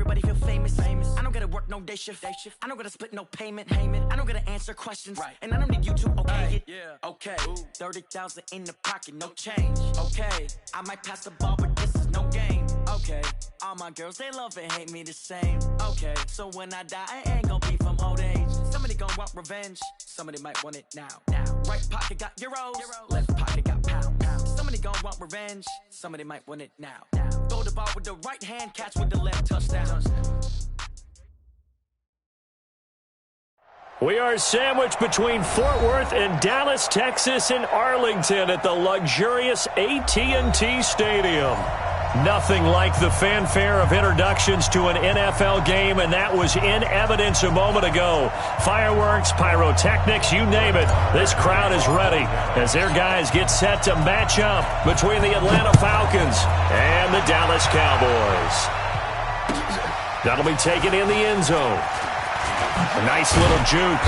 everybody feel famous. I don't gotta work no day shift. I don't gotta split no payment. I don't gotta answer questions. And I don't need you to okay it. Okay, 30,000 in the pocket, no change. Okay, I might pass the ball, but this is no game. Okay, all my girls, they love and hate me the same. Okay, so when I die, I ain't gonna be from old age. Somebody gon' want revenge, somebody might want it now. Right pocket got euros, left pocket got pounds. Somebody gon' want revenge, somebody might want it now. Throw the ball with the right hand, catch with the left, touchdown. We are sandwiched between Fort Worth and Dallas, Texas, and Arlington at the luxurious AT&T Stadium. Nothing like the fanfare of introductions to an NFL game, and that was in evidence a moment ago. Fireworks, pyrotechnics, you name it. This crowd is ready as their guys get set to match up between the Atlanta Falcons and the Dallas Cowboys. That'll be taken in the end zone. A nice little juke.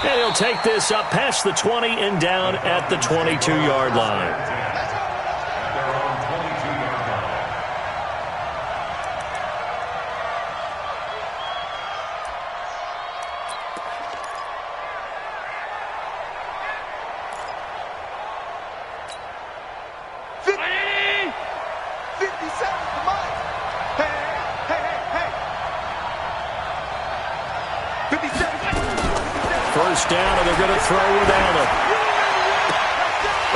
And he'll take this up past the 20 and down at the 22-yard line. First down, and they're going to throw without it.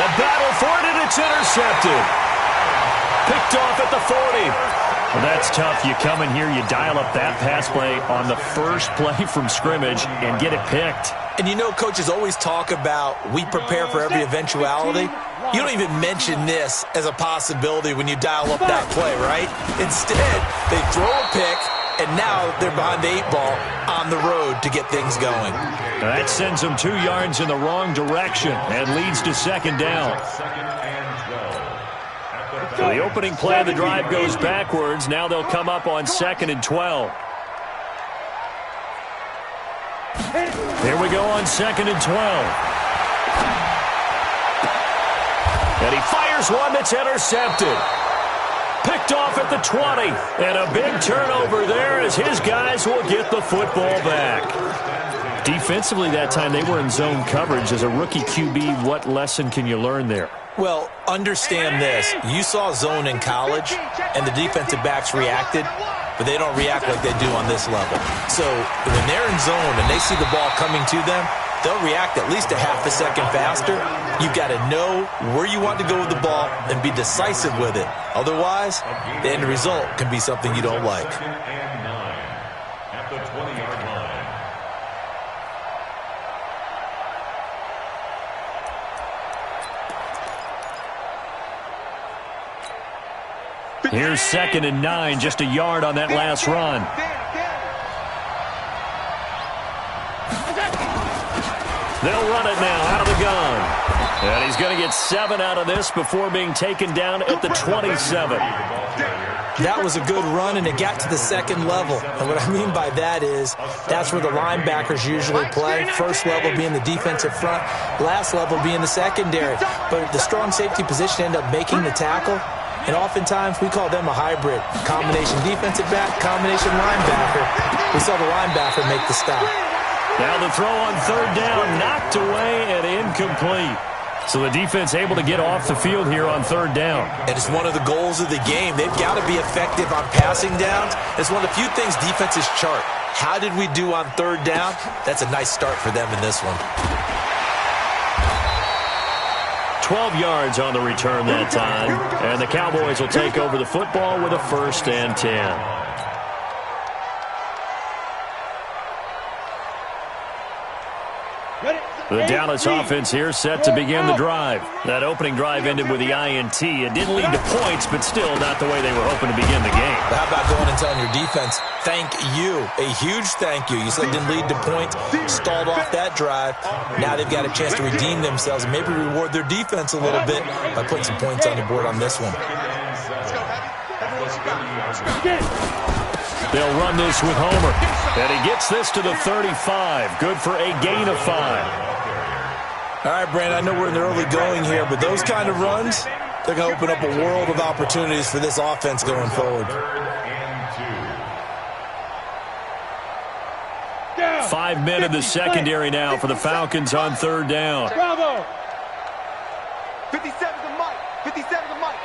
The battle for it, and it's intercepted. Picked off at the 40. Well, that's tough. You come in here, you dial up that pass play on the first play from scrimmage and get it picked. And you know, coaches always talk about we prepare for every eventuality. You don't even mention this as a possibility when you dial up that play, right? Instead, they throw a pick, and now they're behind the 8 ball on the road to get things going. That sends them 2 yards in the wrong direction and leads to second down. So the opening play of the drive goes backwards. Now they'll come up on 2nd and 12. Here we go on 2nd and 12. And he fires one that's intercepted. Picked off at the 20. And a big turnover there as his guys will get the football back. Defensively that time, they were in zone coverage. As a rookie QB, what lesson can you learn there? Well, understand this. You saw zone in college, and the defensive backs reacted, but they don't react like they do on this level. So when they're in zone and they see the ball coming to them, they'll react at least a half a second faster. You've got to know where you want to go with the ball and be decisive with it. Otherwise, the end result can be something you don't like. Here's 2nd and 9, just a yard on that last run. They'll run it now out of the gun. And he's going to get 7 out of this before being taken down at the 27. That was a good run, and it got to the 2nd level. And what I mean by that is that's where the linebackers usually play. First level being the defensive front, last level being the secondary. But the strong safety position ended up making the tackle. And oftentimes, we call them a hybrid. Combination defensive back, combination linebacker. We saw the linebacker make the stop. Now the throw on 3rd down, knocked away and incomplete. So the defense able to get off the field here on 3rd down. And it's one of the goals of the game. They've got to be effective on passing downs. It's one of the few things defenses chart. How did we do on 3rd down? That's a nice start for them in this one. 12 yards on the return that time. And the Cowboys will take over the football with a 1st and 10. The Dallas offense here set to begin the drive. That opening drive ended with the INT. It didn't lead to points, but still not the way they were hoping to begin the game. How about going and telling your defense, thank you, a huge thank you. You said it didn't lead to points, stalled off that drive. Now they've got a chance to redeem themselves and maybe reward their defense a little bit by putting some points on the board on this one. They'll run this with Homer. And he gets this to the 35. Good for a gain of 5. All right, Brandon, I know we're in the early going here, but those kind of runs, they're going to open up a world of opportunities for this offense going forward. 5 men in the secondary now for the Falcons on third down. Bravo. 57 to Mike. 57 to Mike.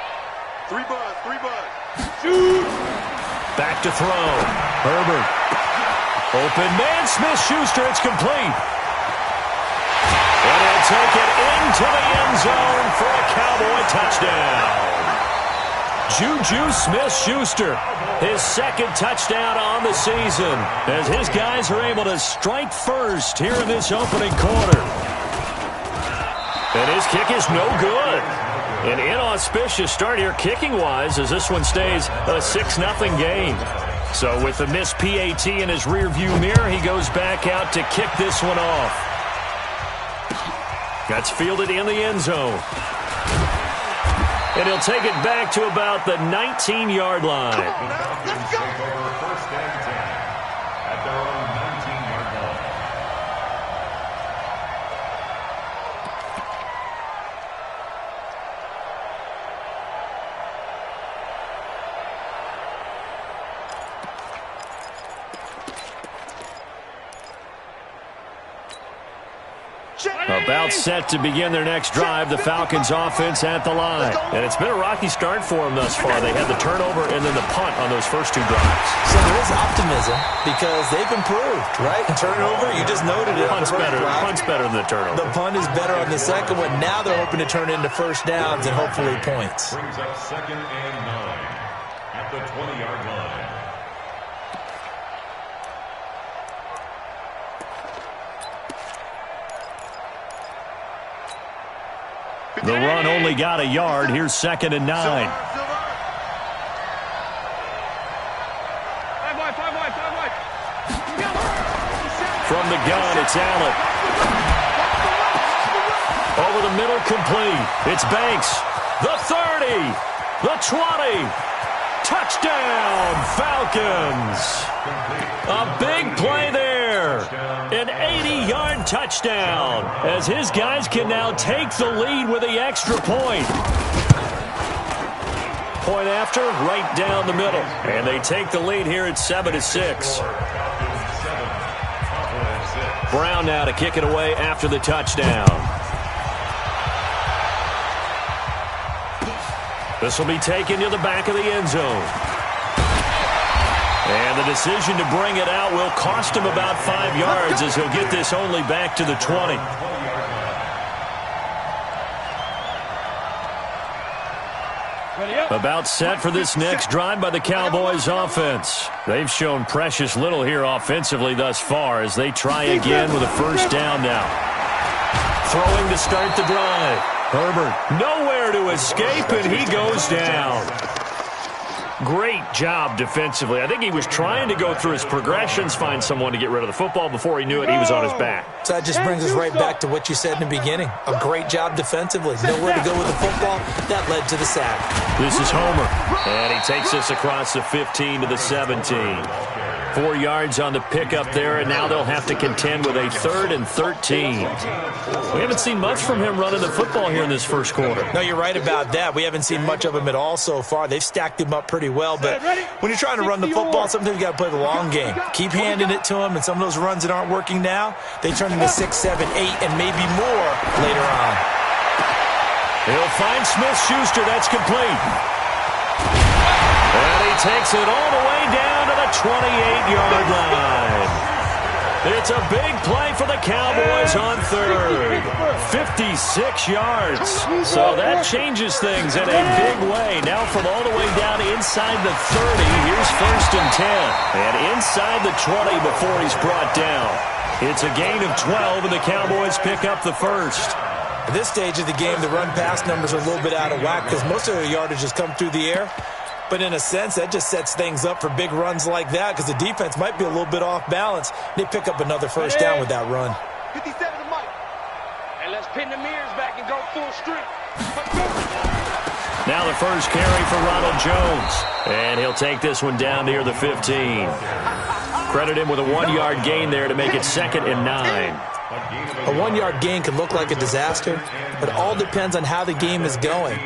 3 buzz. 3 buzz. Shoot. Back to throw. Herbert. Open man. Smith-Schuster. It's complete. And he'll take it into the end zone for a Cowboy touchdown. Juju Smith-Schuster, his second touchdown on the season, as his guys are able to strike first here in this opening quarter. And his kick is no good. An inauspicious start here kicking-wise as this one stays a 6-0 game. So with the missed PAT in his rearview mirror, he goes back out to kick this one off. That's fielded in the end zone. And he'll take it back to about the 19-yard line. Come on now, let's go. First and 10 at their own 19-yard line. About set to begin their next drive, the Falcons offense at the line. And it's been a rocky start for them thus far. They had the turnover and then the punt on those first 2 drives. So there is optimism because they've improved, right? Turnover, you just noted it. Punt's better than the turnover. The punt is better on the second one. Now they're hoping to turn it into first downs and hopefully points. Brings up 2nd and 9 at the 20-yard line. The run only got a yard. Here's 2nd and 9. Five wide. From the gun, it's Allen. Over the middle, complete. It's Banks. The 30. The 20. Touchdown, Falcons. A big play there. An 80-yard touchdown as his guys can now take the lead with the extra point. Point after, right down the middle. And they take the lead here at 7-6. Brown now to kick it away after the touchdown. This will be taken to the back of the end zone. And the decision to bring it out will cost him about 5 yards as he'll get this only back to the 20. About set for this next drive by the Cowboys offense. They've shown precious little here offensively thus far as they try again with a first down now. Throwing to start the drive. Herbert nowhere to escape, and he goes down. Great job defensively. I think he was trying to go through his progressions, find someone to get rid of the football. Before he knew it, he was on his back. So that just brings us right back to what you said in the beginning. A great job defensively. Nowhere to go with the football. That led to the sack. This is Homer, and he takes us across the 15 to the 17. 4 yards on the pickup there, and now they'll have to contend with a 3rd and 13. We haven't seen much from him running the football here in this first quarter. No, you're right about that. We haven't seen much of him at all so far. They've stacked him up pretty well, but when you're trying to run the football, sometimes you got to play the long game. Keep handing it to him, and some of those runs that aren't working now, they turn into 6, 7, 8, and maybe more later on. He'll find Smith-Schuster. That's complete. And he takes it all the way down to the 28-yard line. It's a big play for the Cowboys on third. 56 yards. So that changes things in a big way. Now from all the way down inside the 30, here's 1st and 10. And inside the 20 before he's brought down. It's a gain of 12, and the Cowboys pick up the first. At this stage of the game, the run-pass numbers are a little bit out of whack because most of their yardage has come through the air. But in a sense, that just sets things up for big runs like that because the defense might be a little bit off balance. They pick up another first down with that run. 57 to Mike. And let's pin the mirrors back and go full strength. Now the first carry for Ronald Jones. And he'll take this one down near the 15. Credit him with a 1-yard gain there to make it 2nd and 9. A 1-yard gain can look like a disaster, but it all depends on how the game is going.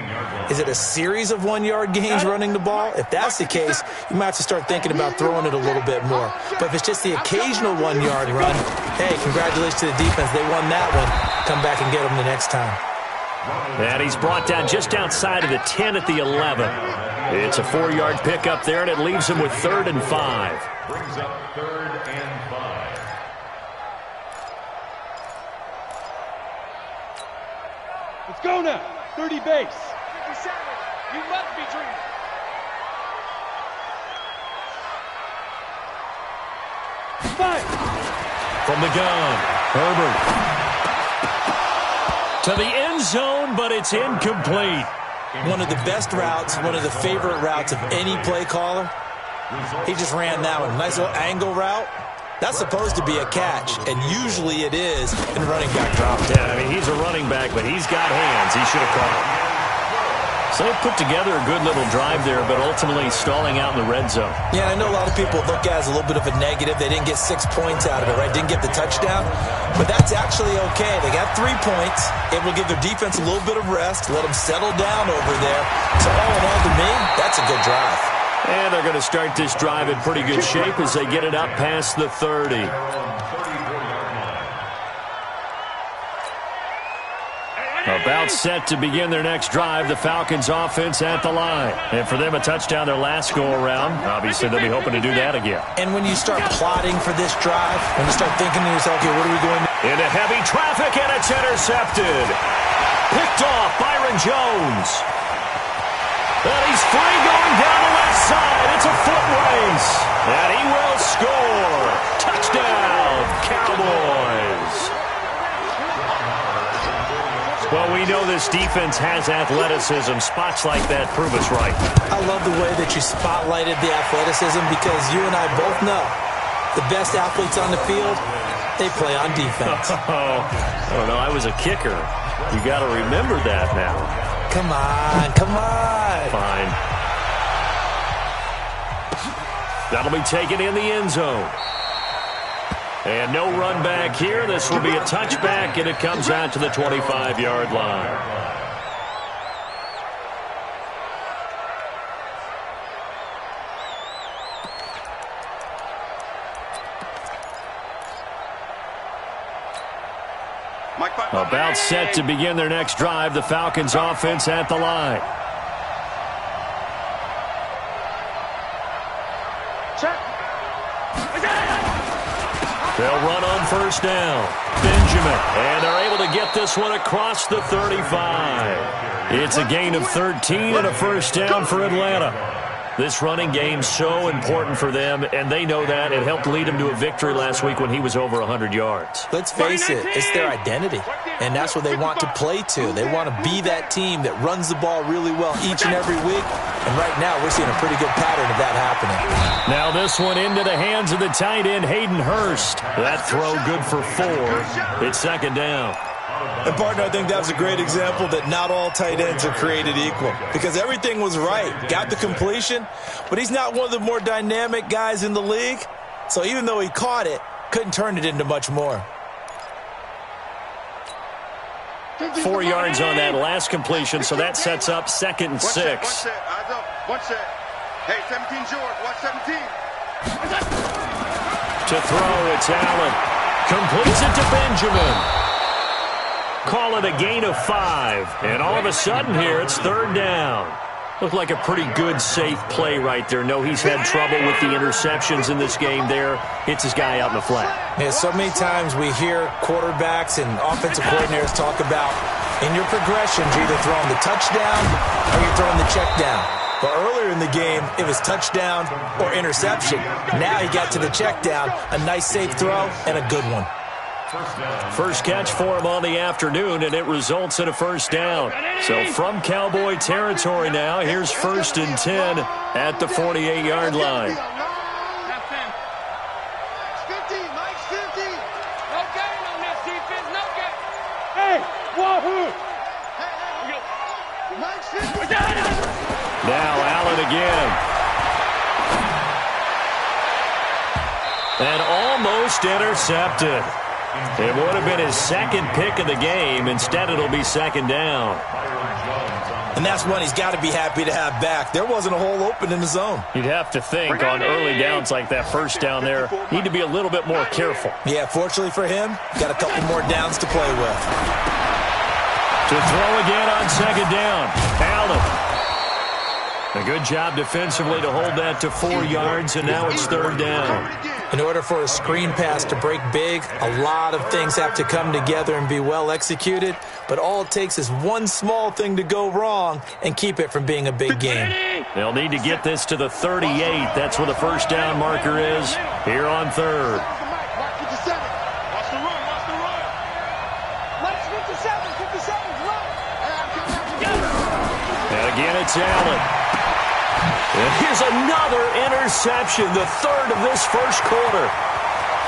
Is it a series of 1-yard gains running the ball? If that's the case, you might have to start thinking about throwing it a little bit more. But if it's just the occasional 1-yard run, hey, congratulations to the defense. They won that one. Come back and get them the next time. And he's brought down just outside of the 10 at the 11. It's a 4-yard pickup there, and it leaves him with 3rd and 5. Brings up 3rd and 5. Let's go now. 30 base. 57. You must be dreaming. Five. From the gun, Herbert. To the end zone, but it's incomplete. One of the best routes, one of the favorite routes of any play caller. He just ran that one. Nice little angle route. That's supposed to be a catch, and usually it is, and running back dropped it. Yeah, I mean, he's a running back, but he's got hands. He should have caught it. So they put together a good little drive there, but ultimately stalling out in the red zone. Yeah, I know a lot of people look at it as a little bit of a negative. They didn't get 6 points out of it, right? Didn't get the touchdown. But that's actually okay. They got 3 points. Able to give their defense a little bit of rest, let them settle down over there. So all in all, to me, that's a good drive. And they're going to start this drive in pretty good shape as they get it up past the 30. About set to begin their next drive, the Falcons offense at the line. And for them, a touchdown their last go-around. Obviously, they'll be hoping to do that again. And when you start plotting for this drive, when you start thinking to yourself, okay, what are we going to do? Into heavy traffic, and it's intercepted. Picked off Byron Jones. And he's free going down the left side. It's a foot race. And he will score. Touchdown, Cowboys. Well, we know this defense has athleticism. Spots like that prove us right. I love the way that you spotlighted the athleticism because you and I both know the best athletes on the field, they play on defense. I don't know. I was a kicker. You got to remember that now. Come on, come on. Fine. That'll be taken in the end zone. And no run back here. This will be a touchback, and it comes out to the 25-yard line. About set to begin their next drive, the Falcons offense at the line. They'll run on first down. Benjamin. And they're able to get this one across the 35. It's a gain of 13 and a first down for Atlanta. This running game so important for them, and they know that. It helped lead them to a victory last week when he was over 100 yards. Let's face it, it's their identity, and that's what they want to play to. They want to be that team that runs the ball really well each and every week, and right now we're seeing a pretty good pattern of that happening. Now this one into the hands of the tight end, Hayden Hurst. That throw good for 4. It's second down. And, partner, I think that was a great example that not all tight ends are created equal because everything was right. Got the completion, but he's not one of the more dynamic guys in the league. So even though he caught it, couldn't turn it into much more. 4 yards on that last completion, so that sets up 2nd and 6. One set, eyes up, one set. Hey, 17 George, watch 17. To throw, it's Allen. Completes it to Benjamin. Call it a gain of 5. And all of a sudden here, it's 3rd down. Looked like a pretty good, safe play right there. No, he's had trouble with the interceptions in this game there. Hits his guy out in the flat. Yeah, so many times we hear quarterbacks and offensive coordinators talk about in your progressions, you're either throwing the touchdown or you're throwing the check down. But earlier in the game, it was touchdown or interception. Now he got to the check down, a nice safe throw, and a good one. First catch for him on the afternoon, and it results in a first down. So from Cowboy territory now, here's 1st and 10 at the 48-yard line. 50, Mike's 50. No gain on this defense, no gain. Hey, wahoo! Mike's 50. Now Allen again. And almost intercepted. It would have been his second pick of the game. Instead, it'll be second down. And that's one he's got to be happy to have back. There wasn't a hole open in the zone. You'd have to think on early downs like that first down there, need to be a little bit more careful. Yeah, fortunately for him, got a couple more downs to play with. To throw again on second down, Allen. A good job defensively to hold that to 4 yards, and now it's third down. In order for a screen pass to break big, a lot of things have to come together and be well executed, but all it takes is one small thing to go wrong and keep it from being a big game. They'll need to get this to the 38. That's where the first down marker is here on third. And again, it's Allen. And here's another interception, the third of this first quarter.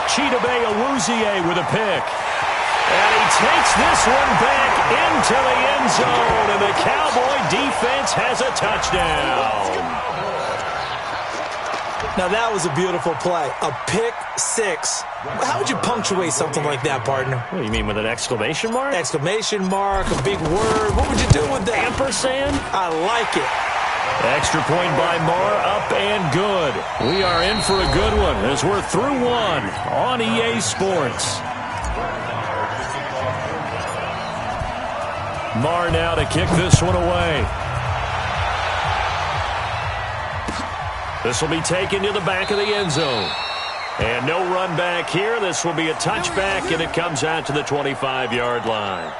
Chidobe Awuzie with a pick. And he takes this one back into the end zone, and the Cowboy defense has a touchdown. Now, that was a beautiful play. A pick six. How would you punctuate something like that, partner? What do you mean, with an exclamation mark? Exclamation mark, a big word. What would you do with that? Ampersand? I like it. Extra point by Marr, up and good. We are in for a good one as we're through one on EA Sports. Marr now to kick this one away. This will be taken to the back of the end zone. And no run back here. This will be a touchback, and it comes out to the 25-yard line.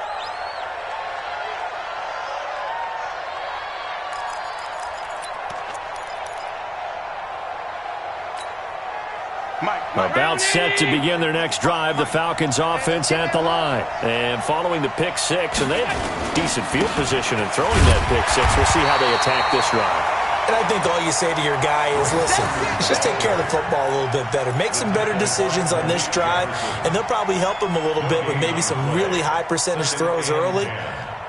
About set to begin their next drive, the Falcons offense at the line. And following the pick six, and they have decent field position in throwing that pick six. We'll see how they attack this drive. And I think all you say to your guy is, listen, let's just take care of the football a little bit better. Make some better decisions on this drive, and they'll probably help him a little bit with maybe some really high percentage throws early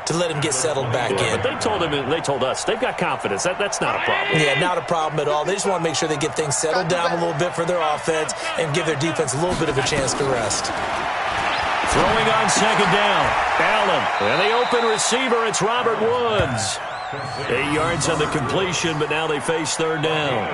to let him get settled back in. But they told us they've got confidence. That's not a problem. Yeah, not a problem at all. They just want to make sure they get things settled down a little bit for their offense and give their defense a little bit of a chance to rest. Throwing on second down, Allen. And the open receiver, it's Robert Woods. 8 yards on the completion, but now they face third down.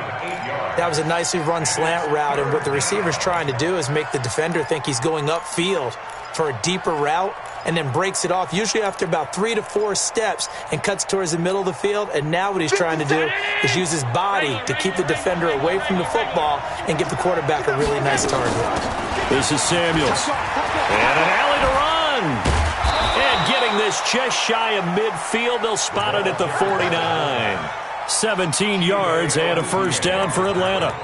That was a nicely run slant route, and what the receiver's trying to do is make the defender think he's going upfield for a deeper route, and then breaks it off, usually after about 3 to 4 steps, and cuts towards the middle of the field. And now what he's trying to do is use his body to keep the defender away from the football and give the quarterback a really nice target. This is Samuels. And an alley to run. And getting this just shy of midfield, they'll spot it at the 49. 17 yards and a first down for Atlanta.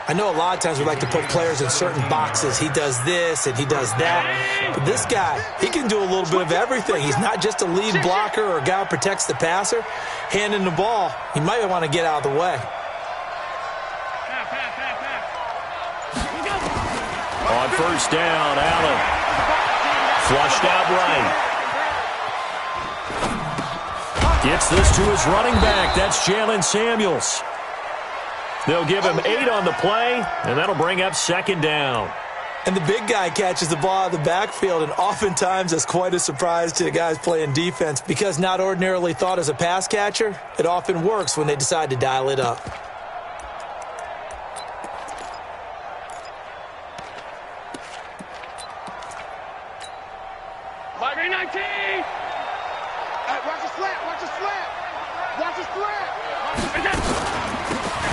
I know a lot of times we like to put players in certain boxes. He does this and he does that. But this guy, he can do a little bit of everything. He's not just a lead blocker or a guy who protects the passer. Handing the ball, he might want to get out of the way. On first down, Allen. Flushed out right. Gets this to his running back. That's Jalen Samuels. They'll give him 8 on the play, and that'll bring up second down. And the big guy catches the ball out of the backfield, and oftentimes that's quite a surprise to the guys playing defense because not ordinarily thought as a pass catcher, it often works when they decide to dial it up.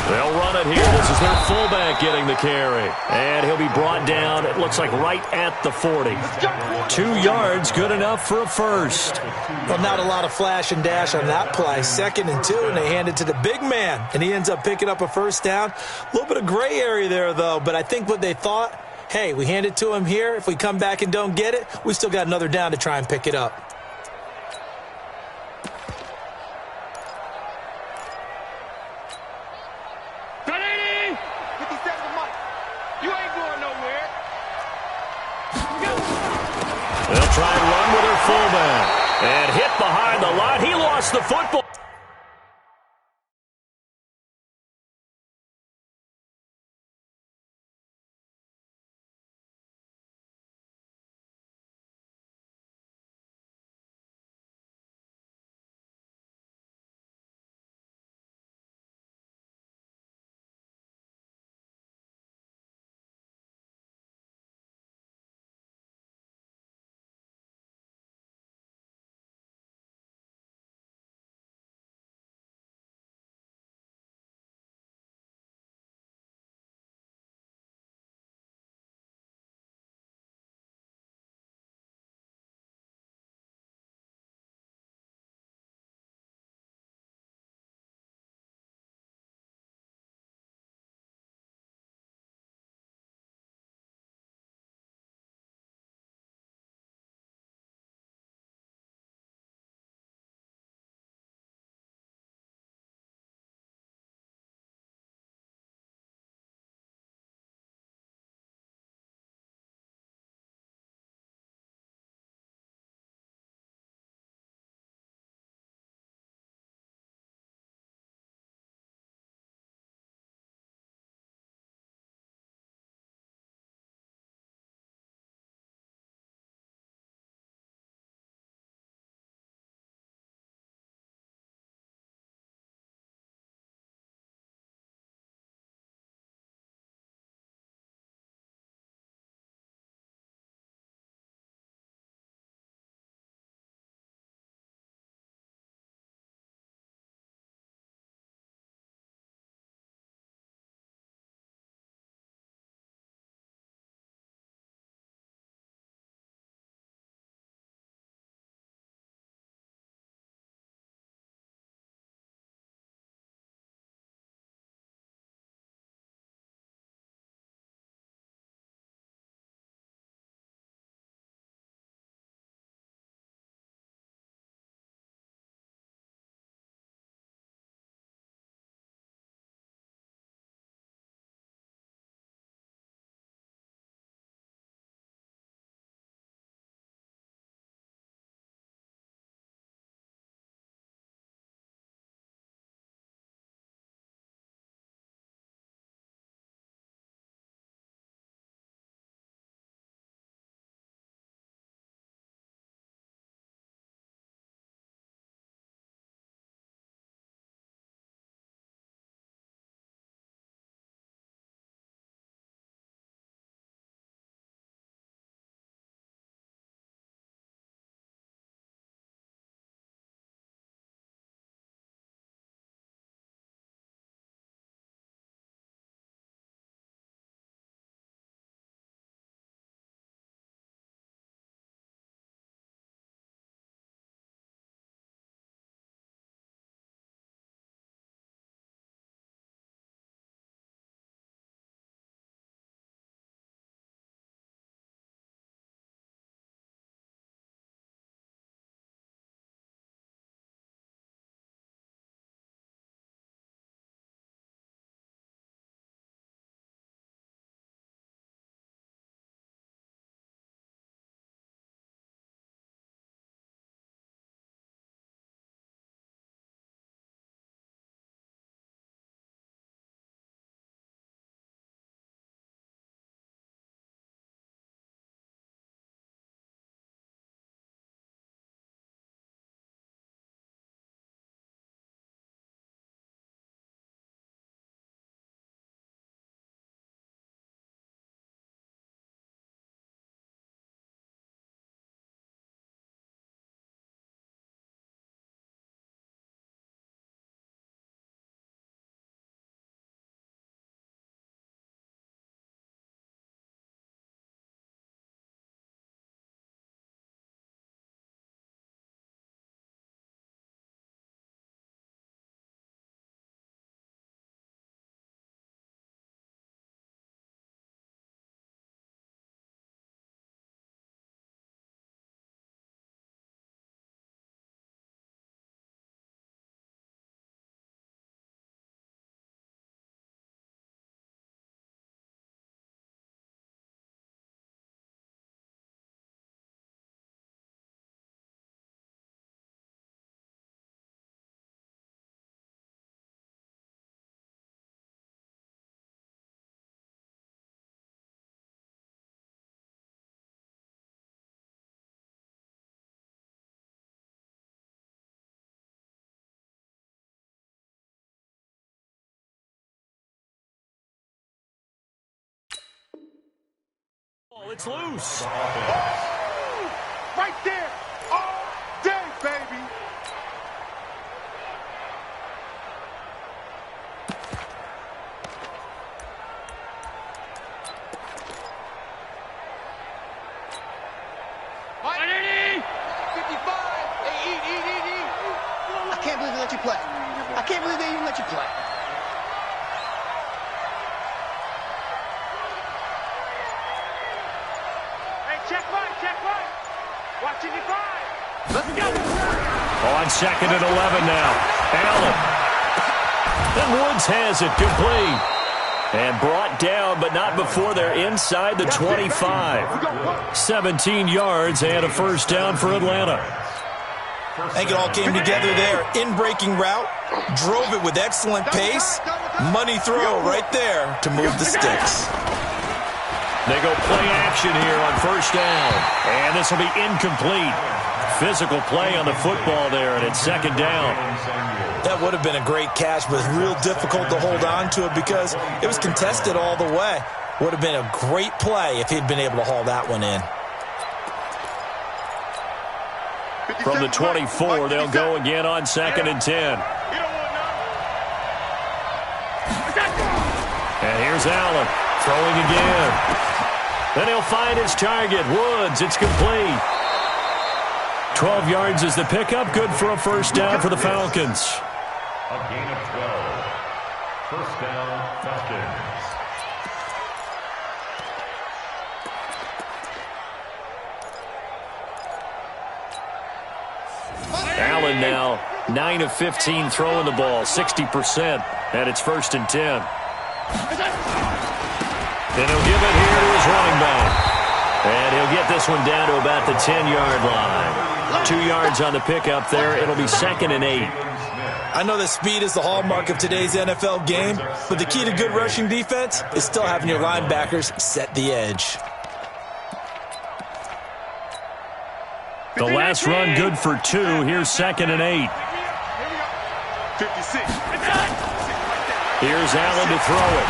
They'll run it here. This is their fullback getting the carry. And he'll be brought down, it looks like, right at the 40. 2 yards, good enough for a first. Well, not a lot of flash and dash on that play. 2nd and 2, and they hand it to the big man. And he ends up picking up a first down. A little bit of gray area there, though. But I think what they thought, hey, we hand it to him here. If we come back and don't get it, we still got another down to try and pick it up. They'll try and run with their fullback. And hit behind the line. He lost the football. It's loose. Right there. All day, baby. Underneath! 55. Hey, eat. I can't believe they let you play. I can't believe they even let you play. Hey, check right. Watching you five. Let's go. On second and 11 now. Allen. And Woods has it complete. And brought down, but not before they're inside the 25. 17 yards and a first down for Atlanta. I think it all came together there. In-breaking route, drove it with excellent pace. Money throw right there to move the sticks. They go play action here on first down. And this will be incomplete. Physical play on the football there, and it's second down. That would have been a great catch, but real difficult to hold on to it because it was contested all the way. Would have been a great play if he'd been able to haul that one in. From the 24, they'll go again on second and 10. And here's Allen throwing again. Then he'll find his target, Woods. It's complete. 12 yards is the pickup. Good for a first down for the Falcons. A gain of 12. First down, Falcons. Allen now 9 of 15 throwing the ball, 60%. And it's first and 10. And he'll give it here to his running back. And he'll get this one down to about the 10-yard line. 2 yards on the pickup there. It'll be second and 8. I know that speed is the hallmark of today's NFL game, but the key to good rushing defense is still having your linebackers set the edge. The last run good for 2. Here's second and 8. 56. Here's Allen to throw it.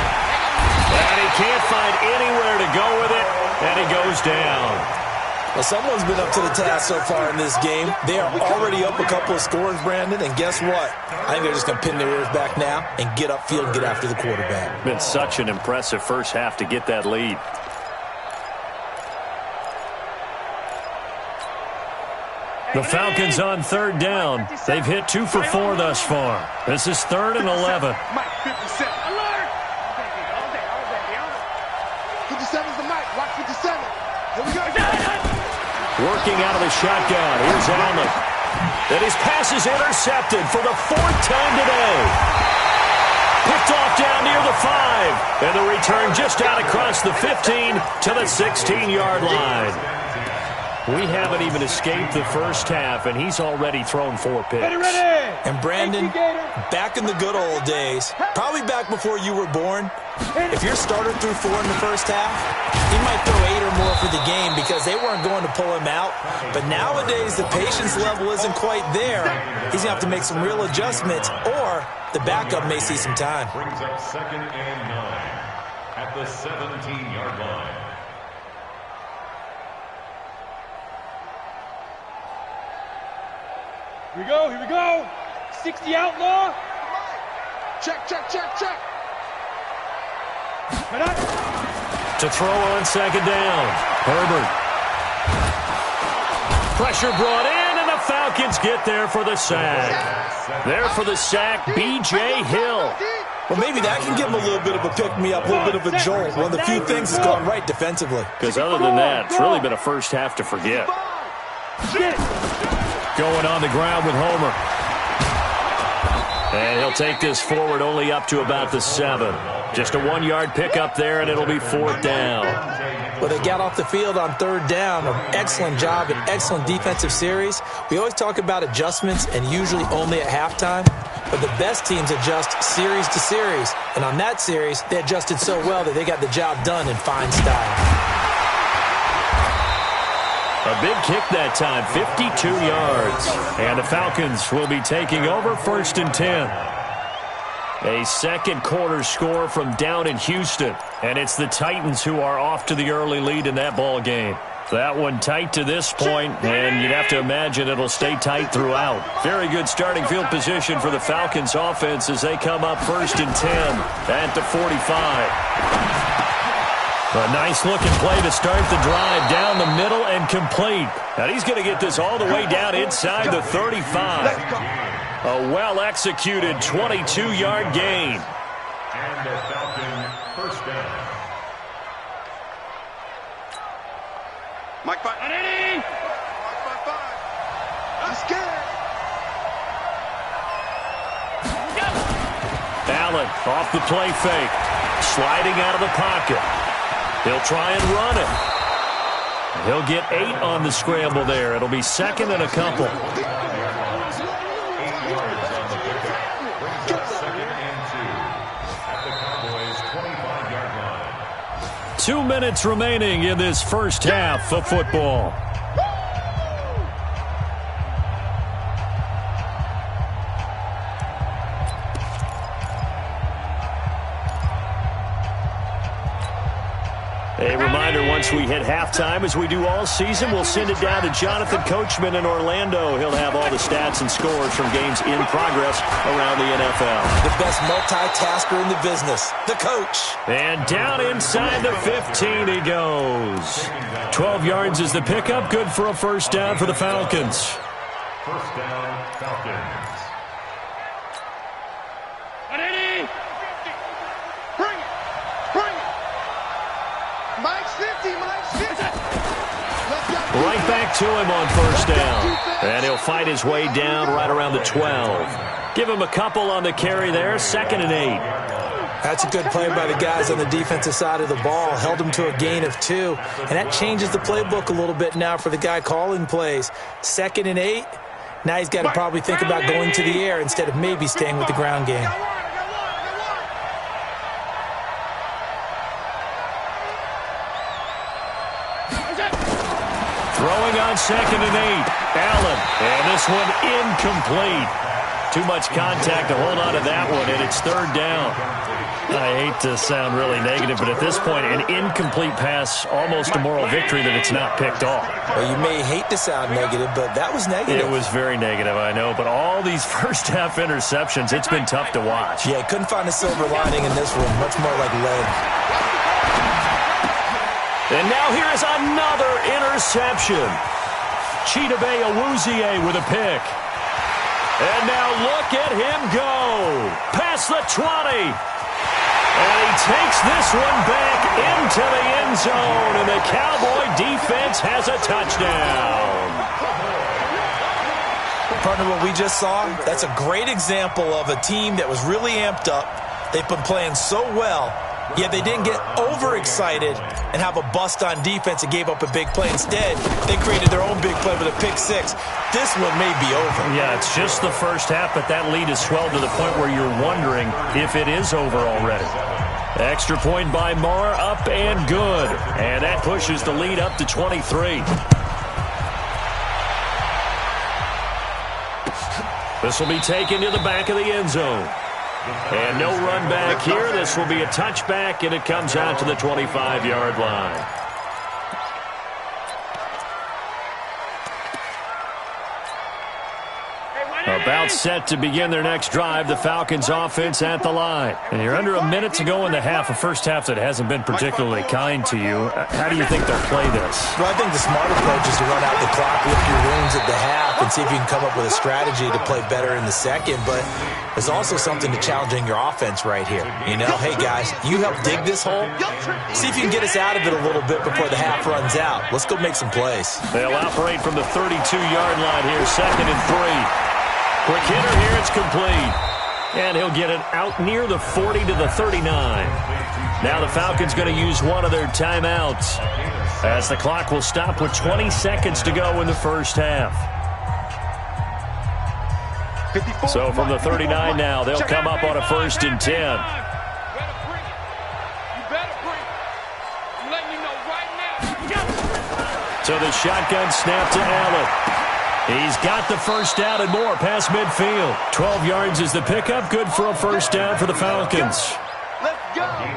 And he can't find anywhere to go with it, and he goes down. Well, someone's been up to the task so far in this game. They are already up a couple of scores, Brandon, and guess what? I think they're just going to pin their ears back now and get upfield and get after the quarterback. Been such an impressive first half to get that lead. The Falcons on third down. They've hit 2 for 4 thus far. This is third and 11. Mike, 57. Alert! 57 is the mic. Watch 57. Here we go. Working out of the shotgun. Here's Allen. And his pass is intercepted for the 4th time today. Picked off down near the 5. And the return just out across the 15 to the 16-yard line. We haven't even escaped the first half, and he's already thrown 4 picks. And Brandon, back in the good old days, probably back before you were born, if your starter threw 4 in the first half, he might throw 8 or more for the game because they weren't going to pull him out. But nowadays, the patience level isn't quite there. He's going to have to make some real adjustments, or the backup may see some time. Brings up second and 9 at the 17-yard line. Here we go. 60 outlaw. Check. To throw on second down. Herbert. Pressure brought in, and the Falcons get there for the sack. There for the sack, B.J. Hill. Well, maybe that can give him a little bit of a pick-me-up, a little bit of a jolt. One of the few things that's gone right defensively. Because other than that, it's really been a first half to forget. Going on the ground with Homer. And he'll take this forward only up to about the 7. Just a 1-yard pickup there, and it'll be 4th down. Well, they got off the field on third down. An excellent job, an excellent defensive series. We always talk about adjustments, and usually only at halftime. But the best teams adjust series to series. And on that series, they adjusted so well that they got the job done in fine style. A big kick that time, 52 yards. And the Falcons will be taking over first and 10. A second quarter score from down in Houston. And it's the Titans who are off to the early lead in that ball game. That one tight to this point, and you'd have to imagine it'll stay tight throughout. Very good starting field position for the Falcons offense as they come up 1st and 10 at the 45. A nice-looking play to start the drive down the middle and complete. And he's going to get this all the way down inside the 35. A well-executed 22-yard gain. And the Falcon first down. Mike 5. Mike 5. I'm scared. Allen off the play fake. Sliding out of the pocket. He'll try and run it. He'll get 8 on the scramble there. It'll be 2nd and a couple. 8 yards on the pickup. Brings up 2nd and 2 at the Cowboys' 25-yard line. 2 minutes remaining in this first half of football. A reminder, once we hit halftime, as we do all season, we'll send it down to Jonathan Coachman in Orlando. He'll have all the stats and scores from games in progress around the NFL. The best multitasker in the business, the coach. And down inside the 15 he goes. 12 yards is the pickup. Good for a first down for the Falcons. First down, Falcons. Right back to him on first down. And he'll fight his way down right around the 12. Give him a couple on the carry there. 2nd and 8. That's a good play by the guys on the defensive side of the ball. Held him to a gain of 2. And that changes the playbook a little bit now for the guy calling plays. 2nd and 8. Now he's got to probably think about going to the air instead of maybe staying with the ground game. Throwing on 2nd and 8. Allen. And this one incomplete. Too much contact to hold on to that one, and it's 3rd down. I hate to sound really negative, but at this point, an incomplete pass, almost a moral victory that it's not picked off. Well, you may hate to sound negative, but that was negative. It was very negative, I know, but all these first-half interceptions, it's been tough to watch. Yeah, couldn't find a silver lining in this one. Much more like lead. And now here is another interception. Chidobe Awuzie with a pick. And now look at him go. Past the 20. And he takes this one back into the end zone. And the Cowboy defense has a touchdown. Partner, what we just saw, that's a great example of a team that was really amped up. They've been playing so well. Yet they didn't get overexcited and have a bust on defense and gave up a big play. Instead, they created their own big play with a pick 6. This one may be over. Yeah, it's just the first half, but that lead has swelled to the point where you're wondering if it is over already. Extra point by Moore, up and good. And that pushes the lead up to 23. This will be taken to the back of the end zone. And no run back here. This will be a touchback, and it comes out to the 25-yard line. About set to begin their next drive, the Falcons offense at the line. And you're under a minute to go in the half, a first half that hasn't been particularly kind to you. How do you think they'll play this? Well, I think the smart approach is to run out the clock, lift your wounds at the half, and see if you can come up with a strategy to play better in the second. But there's also something to challenging your offense right here. You know, hey, guys, you help dig this hole. See if you can get us out of it a little bit before the half runs out. Let's go make some plays. They'll operate from the 32-yard line here, 2nd and 3. Quick hitter here, it's complete. And he'll get it out near the 40 to the 39. Now the Falcons going to use one of their timeouts, as the clock will stop with 20 seconds to go in the first half. So from the 39 now, they'll come up on a 1st and 10. So the shotgun snap to Allen. He's got the first down and more past midfield. 12 yards is the pickup. Good for a first down for the Falcons.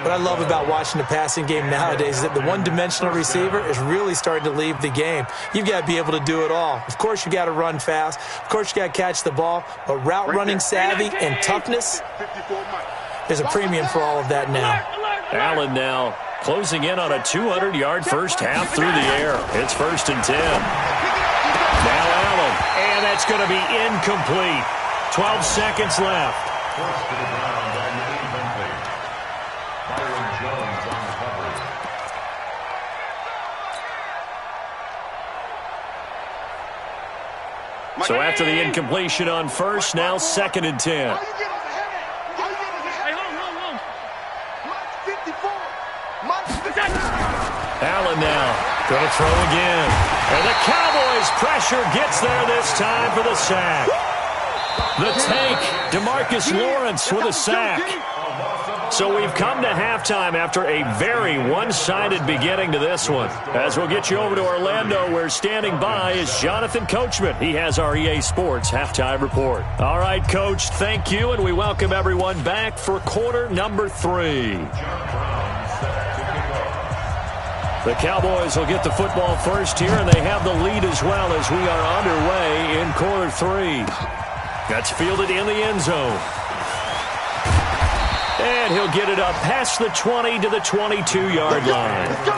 What I love about watching the passing game nowadays is that the one-dimensional receiver is really starting to leave the game. You've got to be able to do it all. Of course, you got to run fast. Of course, you got to catch the ball. But route running savvy and toughness, there's a premium for all of that now. Allen now closing in on a 200-yard first half through the air. It's 1st and 10. Now Allen, and that's going to be incomplete. 12 seconds left. First to the ground on the incomplete. Byron Jones on the coverage. So after the incompletion on first, now 2nd and 10. Allen now going to throw again. And the Cowboys' pressure gets there this time for the sack. The tank, DeMarcus Lawrence with a sack. So we've come to halftime after a very one-sided beginning to this one. As we'll get you over to Orlando, where standing by is Jonathan Coachman. He has our EA Sports halftime report. All right, Coach, thank you, and we welcome everyone back for quarter number 3. The Cowboys will get the football first here, and they have the lead as well as we are underway in quarter 3. That's fielded in the end zone. And he'll get it up past the 20 to the 22-yard line. Let's go.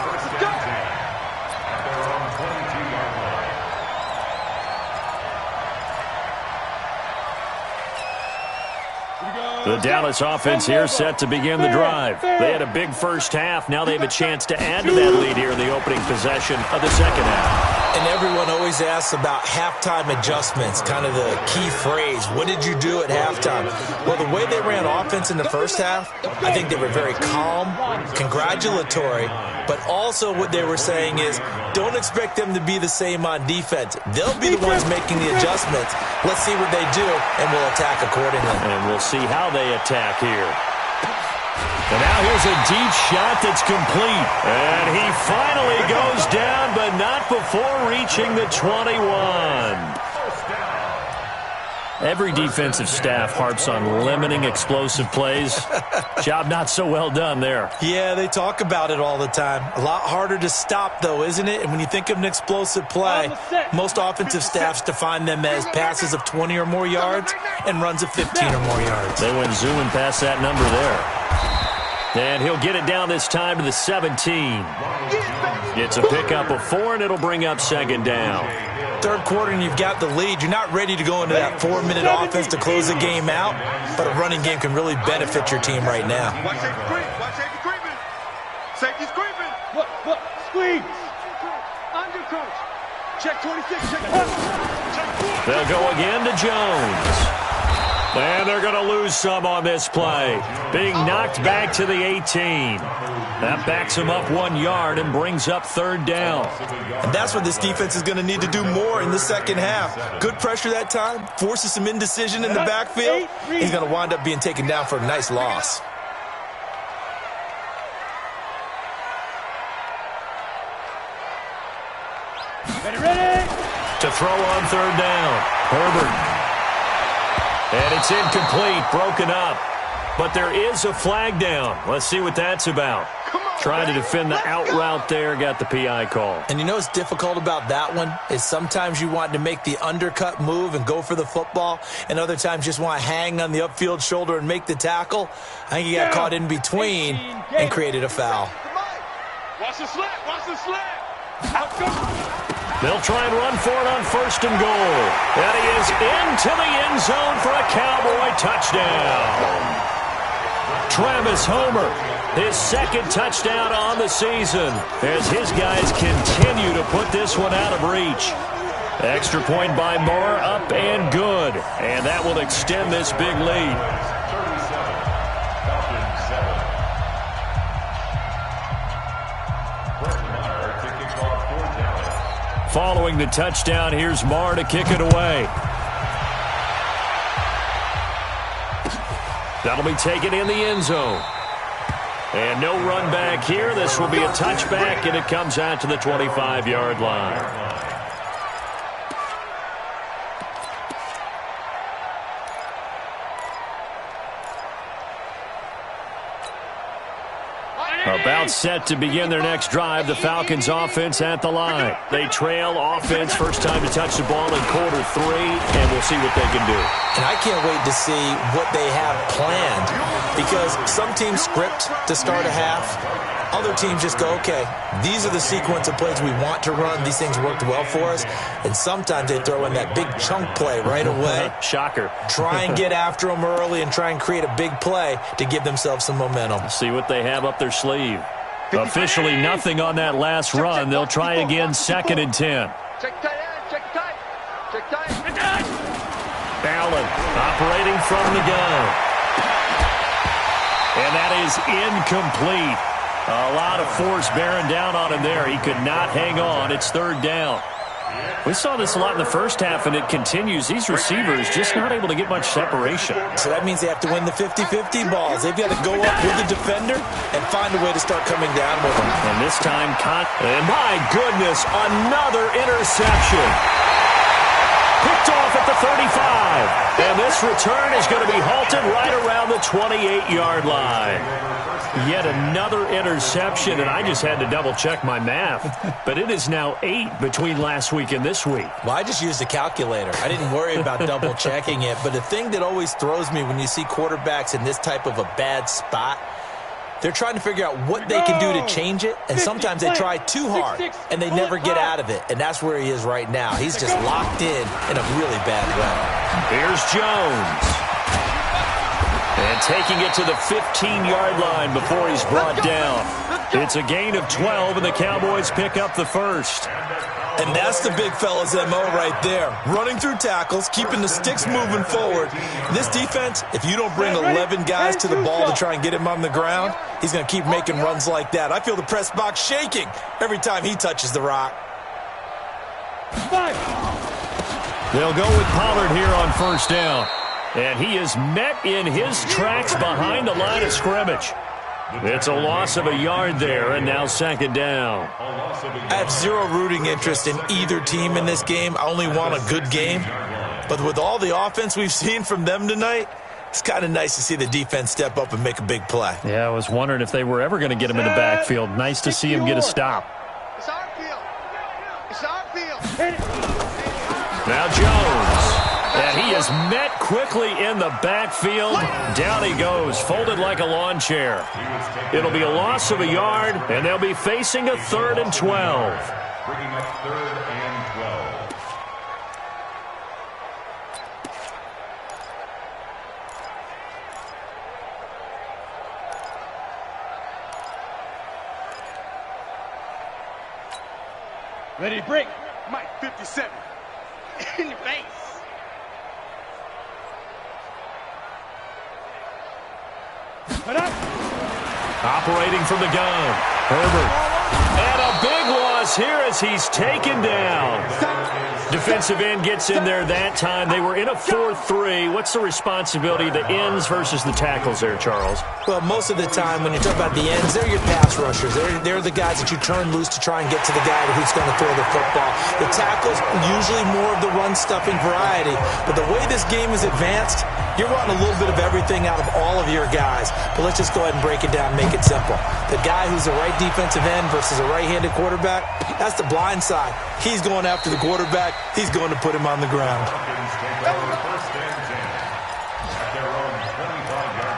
The Dallas offense here set to begin the drive. They had a big first half. Now they have a chance to add to that lead here in the opening possession of the second half. And everyone always asks about halftime adjustments, kind of the key phrase. What did you do at halftime? Well, the way they ran offense in the first half, I think they were very calm, congratulatory, but also what they were saying is don't expect them to be the same on defense. They'll be the ones making the adjustments. Let's see what they do, and we'll attack accordingly. And we'll see how they attack here. And now here's a deep shot that's complete. And he finally goes down, but not before reaching the 21. Every defensive staff harps on limiting explosive plays. Job not so well done there. Yeah, they talk about it all the time. A lot harder to stop, though, isn't it? And when you think of an explosive play, most offensive staffs define them as passes of 20 or more yards and runs of 15 or more yards. They went zooming past that number there. And he'll get it down this time to the 17. It's a pickup of 4, and it'll bring up 2nd down. Third quarter, and you've got the lead. You're not ready to go into that 4-minute offense to close the game out, but a running game can really benefit your team right now. Watch safety creep. Watch safety creeping. Safety's creeping. Look, squeeze. Under coach. Check 26. Check 4. They'll go again to Jones. And they're going to lose some on this play. Being knocked back to the 18. That backs him up 1 yard and brings up 3rd down. And that's what this defense is going to need to do more in the second half. Good pressure that time, forces some indecision in the backfield. He's going to wind up being taken down for a nice loss. Ready? To throw on 3rd down. Herbert. And it's incomplete, broken up. But there is a flag down. Let's see what that's about. Trying to defend the out route there, got the PI call. And you know what's difficult about that one is sometimes you want to make the undercut move and go for the football, and other times just want to hang on the upfield shoulder and make the tackle. I think he got caught in between and created a foul. Watch the slap. Watch the slap. They'll try and run for it on 1st and goal. And he is into the end zone for a Cowboy touchdown. Travis Homer, his 2nd touchdown on the season, as his guys continue to put this one out of reach. Extra point by Moore, up and good. And that will extend this big lead. Following the touchdown, here's Marr to kick it away. That'll be taken in the end zone. And no run back here. This will be a touchback, and it comes out to the 25-yard line. About set to begin their next drive, the Falcons offense at the line. They trail offense, first time to touch the ball in quarter 3, and we'll see what they can do. And I can't wait to see what they have planned, because some teams script to start a half. Other teams just go, okay, these are the sequence of plays we want to run. These things worked well for us. And sometimes they throw in that big chunk play right away. Shocker. Try and get after them early and try and create a big play to give themselves some momentum. See what they have up their sleeve. Officially nothing on that last run. They'll try again, 2nd and 10. Check tight end, check tight. Check tight. Allen operating from the gun. And that is incomplete. A lot of force bearing down on him there. He could not hang on. It's 3rd down. We saw this a lot in the first half, and it continues. These receivers just not able to get much separation. So that means they have to win the 50-50 balls. They've got to go up with the defender and find a way to start coming down with them. And this time, and my goodness, another interception. Picked off at the 35. And this return is going to be halted right around the 28-yard line. Yet another interception, and I just had to double-check my math. But it is now 8 between last week and this week. Well, I just used a calculator. I didn't worry about double-checking it. But the thing that always throws me when you see quarterbacks in this type of a bad spot, they're trying to figure out what they can do to change it, and sometimes they try too hard, and they never get out of it. And that's where he is right now. He's just locked in a really bad way. Here's Jones. And taking it to the 15-yard line before he's brought down. It's a gain of 12, and the Cowboys pick up the first. And that's the big fella's MO right there. Running through tackles, keeping the sticks moving forward. This defense, if you don't bring 11 guys to the ball to try and get him on the ground, he's going to keep making runs like that. I feel the press box shaking every time he touches the rock. They'll go with Pollard here on 1st down. And he is met in his tracks behind the line of scrimmage. It's a loss of a yard there, and now 2nd down. I have zero rooting interest in either team in this game. I only want a good game. But with all the offense we've seen from them tonight, it's kind of nice to see the defense step up and make a big play. Yeah, I was wondering if they were ever going to get him in the backfield. Nice to see him get a stop. It's our field. It's our field. Now Jones. And he is met quickly in the backfield. Down he goes, folded like a lawn chair. It'll be a loss of a yard, and they'll be facing a 3rd and 12. Bringing up 3rd and 12. Ready to break. Mike, 57. In your face. Operating from the gun, Herbert. And a big loss here as he's taken down. Defensive end gets in there that time. They were in a 4-3. What's the responsibility of the ends versus the tackles there, Charles? Well, most of the time when you talk about the ends, they're your pass rushers. They're the guys that you turn loose to try and get to the guy who's going to throw the football. The tackles, usually more of the run-stuffing variety. But the way this game is advanced, you're wanting a little bit of everything out of all of your guys. But let's just go ahead and break it down and make it simple. The guy who's the right defensive end versus a right-handed quarterback, that's the blind side. He's going after the quarterback. He's going to put him on the ground. First and 10 at their own 25-yard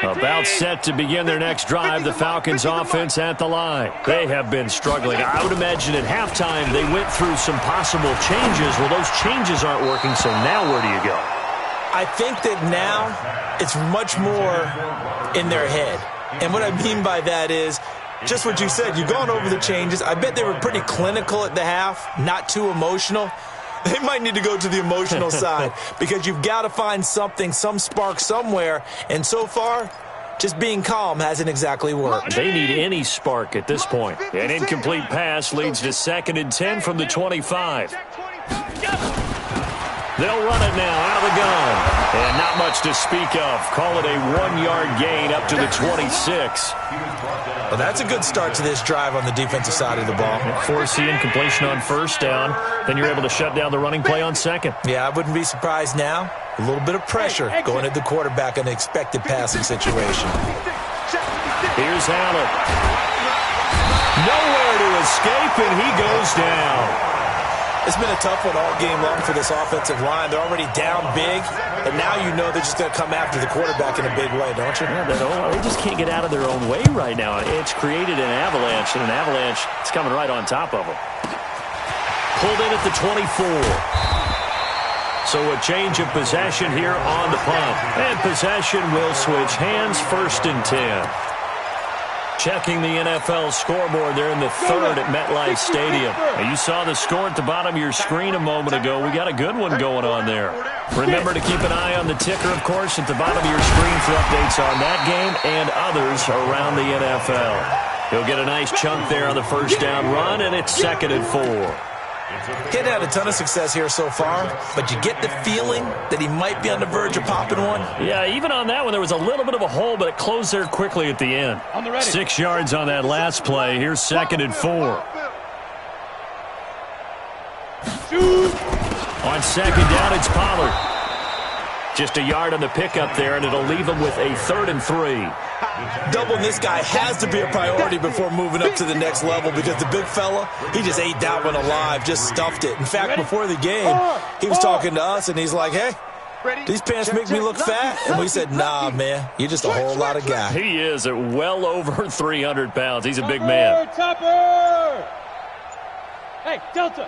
line. About set to begin their next drive, the Falcons offense at the line. They have been struggling. I would imagine at halftime they went through some possible changes. Well, those changes aren't working, so now where do you go? I think that now it's much more in their head. And what I mean by that is just what you said. You've gone over the changes. I bet they were pretty clinical at the half, not too emotional. They might need to go to the emotional side because you've got to find something, some spark somewhere. And so far, just being calm hasn't exactly worked. They need any spark at this point. An incomplete pass leads to 2nd and 10 from the 25. They'll run it now out of the gun. And not much to speak of. Call it a 1-yard gain up to the 26. Well, that's a good start to this drive on the defensive side of the ball. Forcing completion on first down. Then you're able to shut down the running play on second. Yeah, I wouldn't be surprised now. A little bit of pressure going at the quarterback in an expected passing situation. Here's Allen. Nowhere to escape, and he goes down. It's been a tough one all game long for this offensive line. They're already down big, and now you know they're just going to come after the quarterback in a big way, don't you? Yeah, they just can't get out of their own way right now. It's created an avalanche, and an avalanche is coming right on top of them. Pulled in at the 24. So a change of possession here on the punt. And possession will switch hands, 1st and 10. Checking the NFL scoreboard there in the 3rd at MetLife Stadium. Now, you saw the score at the bottom of your screen a moment ago. We got a good one going on there. Remember to keep an eye on the ticker, of course, at the bottom of your screen for updates on that game and others around the NFL. He'll get a nice chunk there on the first down run, and it's 2nd and 4. He'd had a ton of success here so far, but you get the feeling that he might be on the verge of popping one. Yeah, even on that one, there was a little bit of a hole, but it closed there quickly at the end. 6 yards on that last play. Here's 2nd and 4. On 2nd down, it's Pollard. Just a yard on the pickup there, and it'll leave him with a 3rd and 3. Doubling this guy has to be a priority before moving up to the next level because the big fella, he just ate that one alive, just stuffed it. In fact, before the game, he was talking to us, and he's like, hey, these pants make me look fat. And we said, nah, man, you're just a whole lot of guy. He is at well over 300 pounds. He's a big man. Topper! Hey, Delta!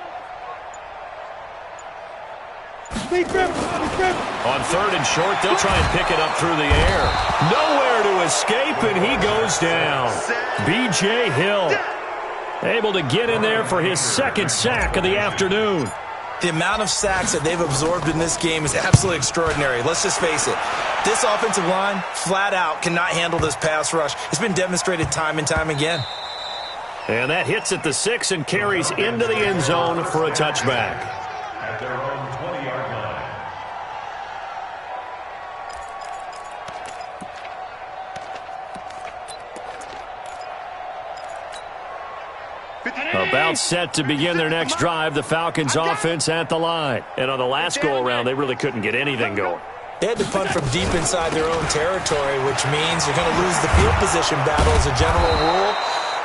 On 3rd and short, they'll try and pick it up through the air. Nowhere to escape, and he goes down. B.J. Hill able to get in there for his 2nd sack of the afternoon. The amount of sacks that they've absorbed in this game is absolutely extraordinary. Let's just face it. This offensive line, flat out, cannot handle this pass rush. It's been demonstrated time and time again. And that hits at the 6 and carries into the end zone for a touchback. At their own 20-yard line. About set to begin their next drive, the Falcons offense at the line. And on the last go-around, they really couldn't get anything going. They had to punt from deep inside their own territory, which means you're going to lose the field position battle as a general rule.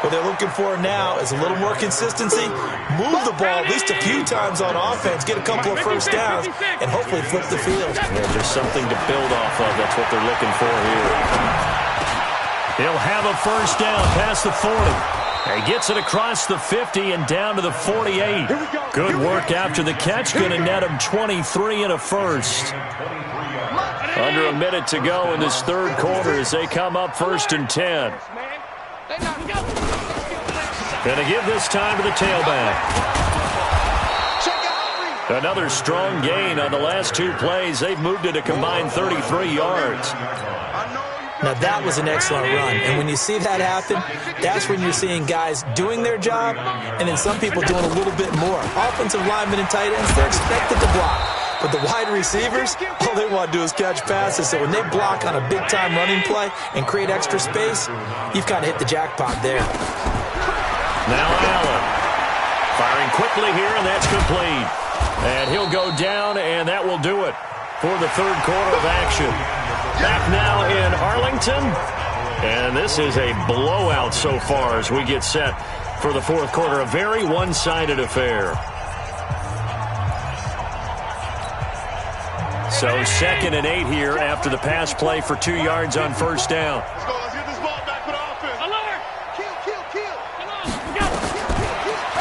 What they're looking for now is a little more consistency, move the ball at least a few times on offense, get a couple of first downs, and hopefully flip the field. Yeah, just something to build off of. That's what they're looking for here. He'll have a first down past the 40. He gets it across the 50 and down to the 48. Good work after the catch. Going to net him 23 and a first. Under a minute to go in this 3rd quarter as they come up 1st and 10. Going to give this time to the tailback. Another strong gain on the last 2 plays. They've moved it a combined 33 yards. Now, that was an excellent run. And when you see that happen, that's when you're seeing guys doing their job and then some people doing a little bit more. Offensive linemen and tight ends, they're expected to block. But the wide receivers, all they want to do is catch passes. So when they block on a big-time running play and create extra space, you've kind of hit the jackpot there. Now Allen firing quickly here, and that's complete. And he'll go down, and that will do it for the 3rd quarter of action. Back now in Arlington, and this is a blowout so far as we get set for the 4th quarter. A very one-sided affair. So 2nd and 8 here after the pass play for 2 yards on first down. Let's go. Let's get this ball back for the offense. Kill.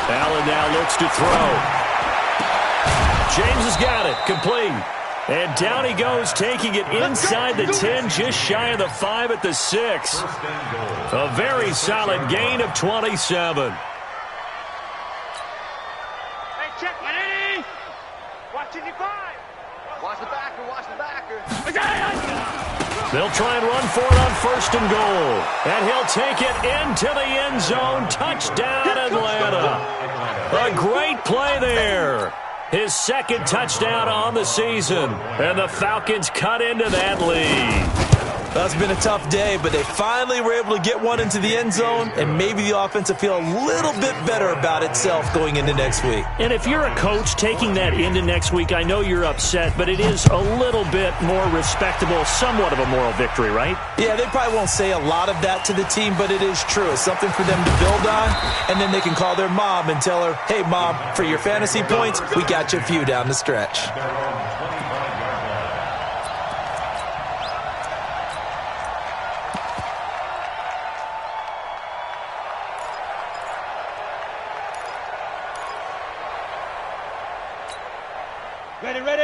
Allen now looks to throw. James has got it. Complete. And down he goes, taking it inside the 10, just shy of the 5 at the 6. A very solid gain of 27. Hey, check, ready? Watching the 5. Watch the backer. They'll try and run for it on 1st and goal. And he'll take it into the end zone. Touchdown, Atlanta. A great play there. his second touchdown on the season. And the Falcons cut into that lead. That's been a tough day, but they finally were able to get one into the end zone, and maybe the offense will feel a little bit better about itself going into next week. And if you're a coach taking that into next week, I know you're upset, but it is a little bit more respectable, somewhat of a moral victory, right? Yeah, they probably won't say a lot of that to the team, but it is true. It's something for them to build on, and then they can call their mom and tell her, hey, Mom, for your fantasy points, we got you a few down the stretch.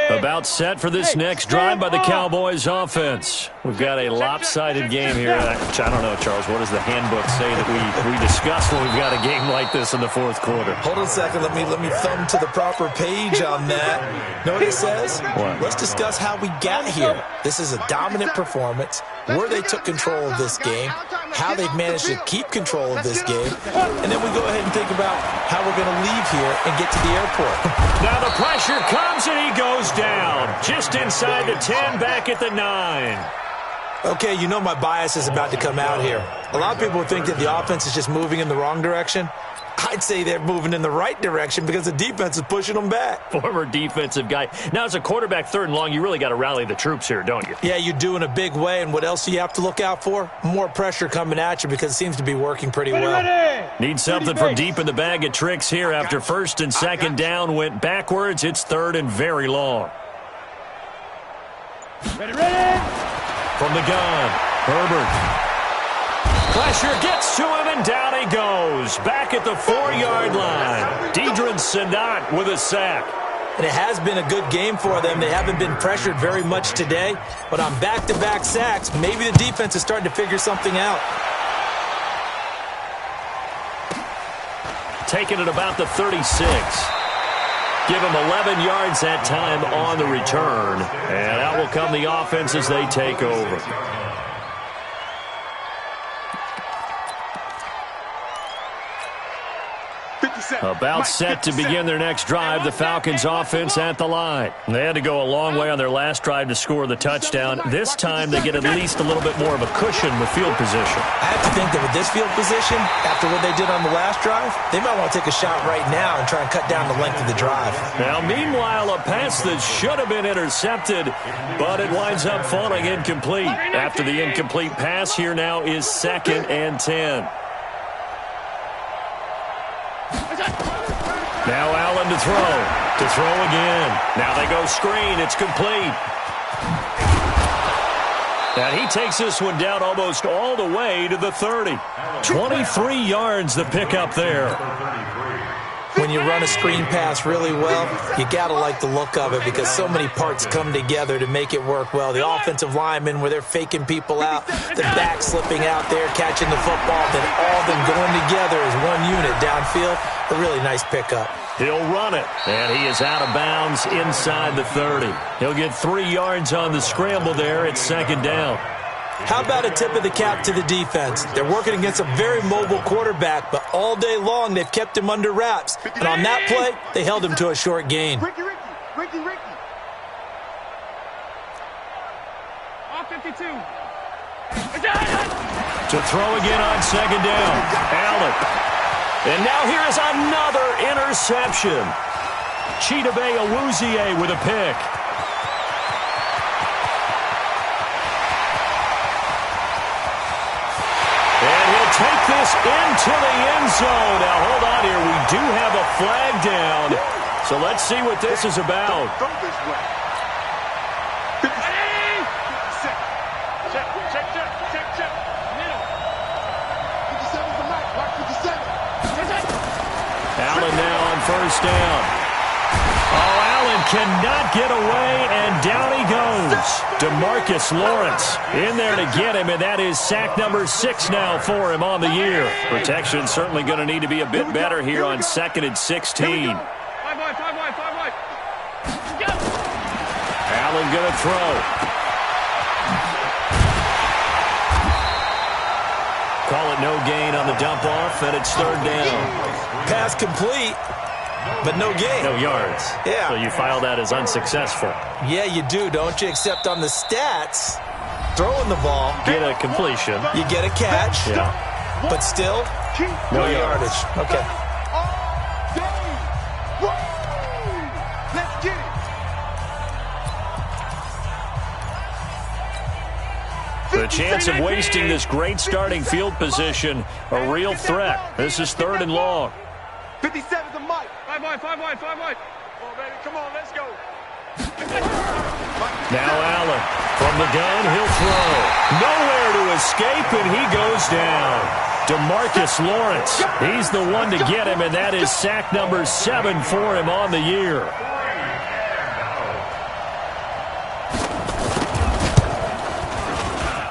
About set for this next drive by the Cowboys offense. We've got a lopsided game here. I don't know, Charles. What does the handbook say that we discuss when we've got a game like this in the fourth quarter? Hold on a second. Let me thumb to the proper page on that. Know what it says? What? Let's discuss how we got here. This is a dominant performance, where they took control of this game, how they've managed to keep control of this game, and then we go ahead and think about how we're going to leave here and get to the airport. Now the pressure comes and he goes down. Just inside the 10, back at the 9. Okay, you know my bias is about to come out here. A lot of people think that the offense is just moving in the wrong direction. I'd say they're moving in the right direction because the defense is pushing them back. Former defensive guy. Now, as a quarterback, 3rd and long, you really got to rally the troops here, don't you? Yeah, you do in a big way. And what else do you have to look out for? More pressure coming at you because it seems to be working pretty well. Need something from deep in the bag of tricks here after 1st and 2nd down went backwards. It's 3rd and very long. From the gun, Herbert. Pressure gets to him, and down he goes. Back at the 4-yard line. Deidrin Sanat with a sack. And it has been a good game for them. They haven't been pressured very much today. But on back-to-back sacks, maybe the defense is starting to figure something out. Taking it about the 36. Give him 11 yards that time on the return. And out will come the offense as they take over. About set to begin their next drive, the Falcons offense at the line. They had to go a long way on their last drive to score the touchdown. This time they get at least a little bit more of a cushion with field position. I have to think that with this field position, after what they did on the last drive, they might want to take a shot right now and try and cut down the length of the drive. Now, meanwhile, a pass that should have been intercepted, but it winds up falling incomplete. After the incomplete pass, here now is 2nd and 10. Now Allen to throw. To throw again. Now they go screen. It's complete. And he takes this one down almost all the way to the 30. 23 yards the pickup there. When you run a screen pass really well, you got to like the look of it because so many parts come together to make it work well. The offensive linemen, where they're faking people out, the back slipping out there, catching the football, then all of them going together as one unit downfield. A really nice pickup. He'll run it, and he is out of bounds inside the 30. He'll get 3 yards on the scramble there. It's 2nd down. How about a tip of the cap to the defense? They're working against a very mobile quarterback, but all day long they've kept him under wraps. And on that play, they held him to a short gain. Ricky. All 52. To throw again on 2nd down. Allen. And now here is another interception. Chidobe Awuzie with a pick. And he'll take this into the end zone. Now, hold on here. We do have a flag down. So let's see what this is about. Go this way. Check. Middle. 57's the mic. Watch 57. Allen now on 1st down. Oh, Allen cannot get away, and down he goes. DeMarcus Lawrence in there to get him, and that is sack number 6 now for him on the year. Protection certainly going to need to be a bit better here on 2nd and 16. 5 wide. Go. Allen going to throw. Call it no gain on the dump off, and it's 3rd down. Pass complete. but no gain. No yards. Yeah. So you file that as unsuccessful. Yeah, you do, don't you? Except on the stats, throwing the ball. Get a completion. You get a catch. Yeah. But still, no yardage. Okay. Let's get it. The chance of wasting this great starting field position, a real threat. This is 3rd and long. 57 to Mike. 5 wide. Come on, baby. Come on, let's go. Now Allen from the gun, he'll throw. Nowhere to escape, and he goes down. DeMarcus Lawrence, he's the one to get him, and that is sack number 7 for him on the year.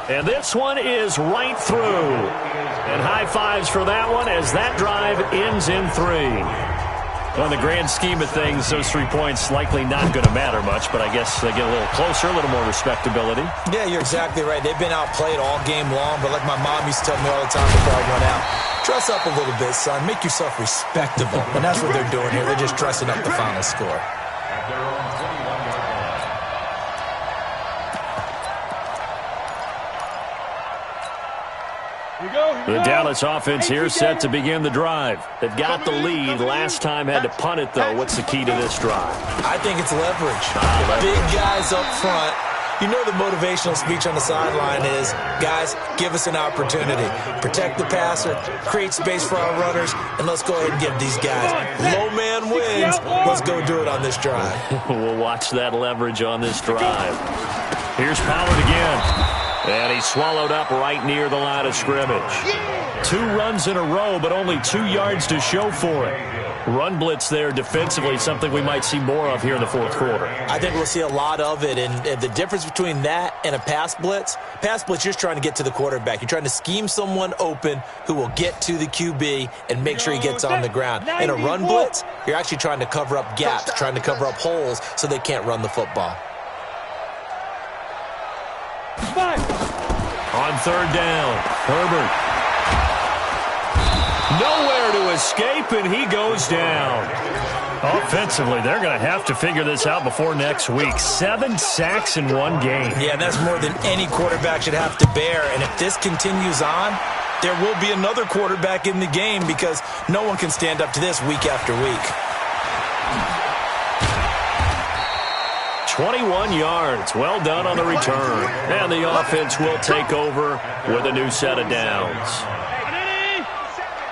And this one is right through. And high fives for that one as that drive ends in 3. On the grand scheme of things, those 3 points likely not going to matter much, but I guess they get a little closer, a little more respectability. Yeah, you're exactly right. They've been outplayed all game long, but like my mom used to tell me all the time before I went out, dress up a little bit, son. Make yourself respectable. And that's what they're doing here. They're just dressing up the final score. At their own 21-yard line. The Dallas offense here set to begin the drive. They've got the lead. Last time had to punt it, though. What's the key to this drive? I think it's leverage. Big guys up front. You know the motivational speech on the sideline is, guys, give us an opportunity. Protect the passer, create space for our runners, and let's go ahead and give these guys. Low man wins. Let's go do it on this drive. We'll watch that leverage on this drive. Here's Pollard again. And he's swallowed up right near the line of scrimmage. 2 runs in a row, but only 2 yards to show for it. Run blitz there defensively, something we might see more of here in the 4th quarter. I think we'll see a lot of it, and the difference between that and a pass blitz, you're just trying to get to the quarterback. You're trying to scheme someone open who will get to the QB and make sure he gets on the ground. In a run blitz, you're actually trying to cover up gaps, trying to cover up holes so they can't run the football. On 3rd down, Herbert. Nowhere to escape, and he goes down. Offensively, they're going to have to figure this out before next week. 7 sacks in 1 game. Yeah, that's more than any quarterback should have to bear. And if this continues on, there will be another quarterback in the game because no one can stand up to this week after week. 21 yards. Well done on the return. And the offense will take over with a new set of downs.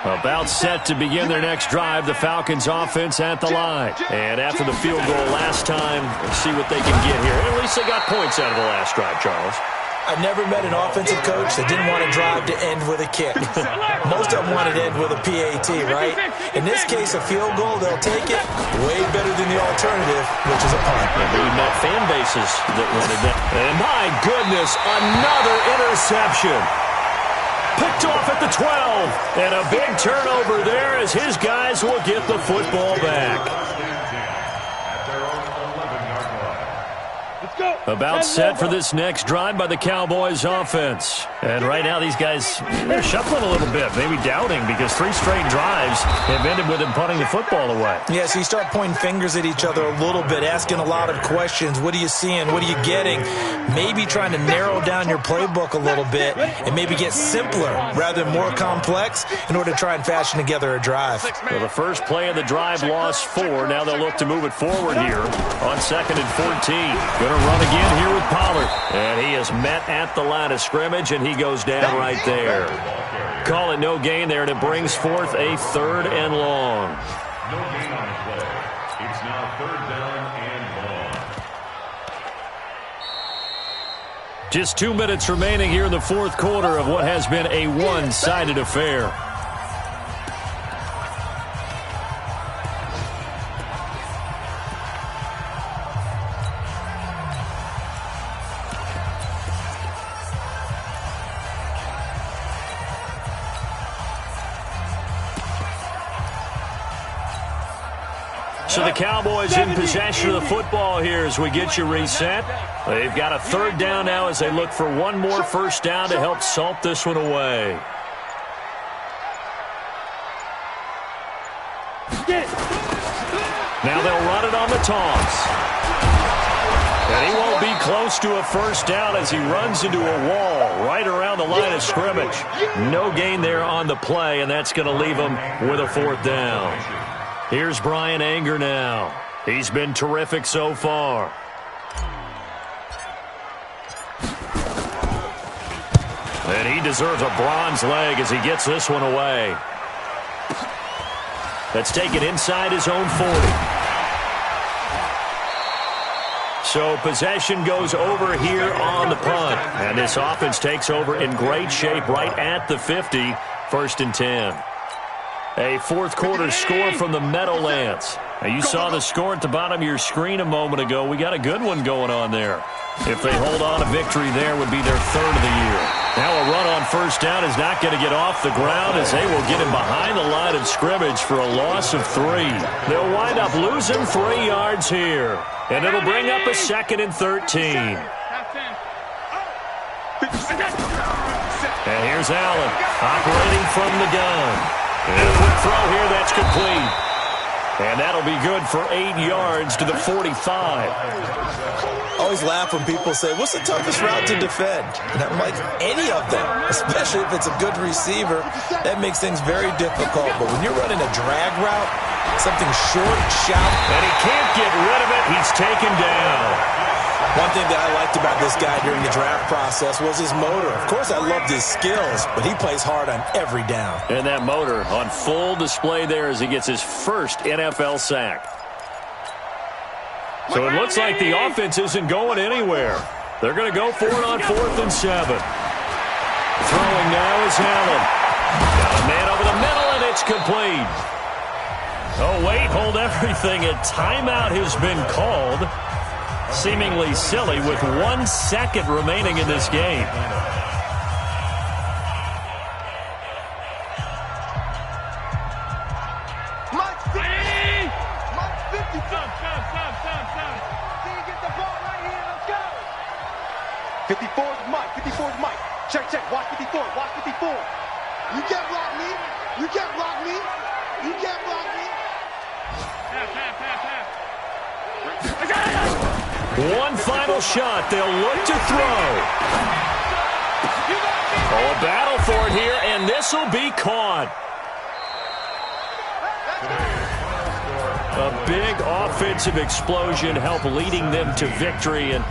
About set to begin their next drive, the Falcons offense at the line. And after the field goal last time, let's see what they can get here. At least they got points out of the last drive, Charles. I've never met an offensive coach that didn't want to drive to end with a kick. Most of them wanted to end with a PAT, right? In this case, a field goal, they'll take it. Way better than the alternative, which is a punt. We've met fan bases that wanted that. And my goodness, another interception. Picked off at the 12. And a big turnover there as his guys will get the football back. About set for this next drive by the Cowboys offense. And right now these guys, they're shuffling a little bit, maybe doubting because 3 straight drives have ended with them punting the football away. Yeah, so you start pointing fingers at each other a little bit, asking a lot of questions. What are you seeing? What are you getting? Maybe trying to narrow down your playbook a little bit and maybe get simpler rather than more complex in order to try and fashion together a drive. Well, the first play of the drive lost 4. Now they'll look to move it forward here on 2nd and 14. Going to run again here with Pollard. And he is met at the line of scrimmage, and he goes down right there. Call it no gain there, and it brings forth a 3rd and long. No gain on the play. It's now 3rd down and long. Just 2 minutes remaining here in the 4th quarter of what has been a one-sided affair. So the Cowboys in possession of the football here as we get you reset. They've got a 3rd down now as they look for one more first down to help salt this one away. toss. And he won't be close to a first down as he runs into a wall right around the line of scrimmage. No gain there on the play, and that's going to leave him with a fourth down. Here's Brian Anger now. He's been terrific so far. And he deserves a bronze leg as he gets this one away. That's taken inside his own 40. So possession goes over here on the punt. And this offense takes over in great shape right at the 50. First and 10. A fourth quarter score from the Meadowlands. Now you saw the score at the bottom of your screen a moment ago. We got a good one going on there. If they hold on, a victory there would be their third of the year. Now a run on first down is not going to get off the ground as they will get him behind the line of scrimmage for a loss of 3. They'll wind up losing 3 yards here. And it'll bring up a second and 13. And here's Allen operating from the gun. And a quick throw here, that's complete. And that'll be good for 8 yards to the 45. Always laugh when people say, what's the toughest route to defend? And I'm like, any of them, especially if it's a good receiver. That makes things very difficult. But when you're running a drag route, something short, shallow. And he can't get rid of it. He's taken down. One thing that I liked about this guy during the draft process was his motor. Of course, I loved his skills, but he plays hard on every down. And that motor on full display there as he gets his first NFL sack. So it looks like the offense isn't going anywhere. They're going to go for it on 4th and 7. Throwing now is Allen. Got a man over the middle, and it's complete. Oh, wait, hold everything. A timeout has been called. Seemingly silly with 1 second remaining in this game. Mike 50. Mike 50. Stop. See you get the ball right here. Let's go. 54 is Mike. 54 is Mike. Check. Watch 54. Watch 54. You can't block me. You can't block me. You can't block me. Pass. One final shot. They'll look to throw. Oh, a battle for it here, and this will be caught. A big offensive explosion helped leading them to victory, and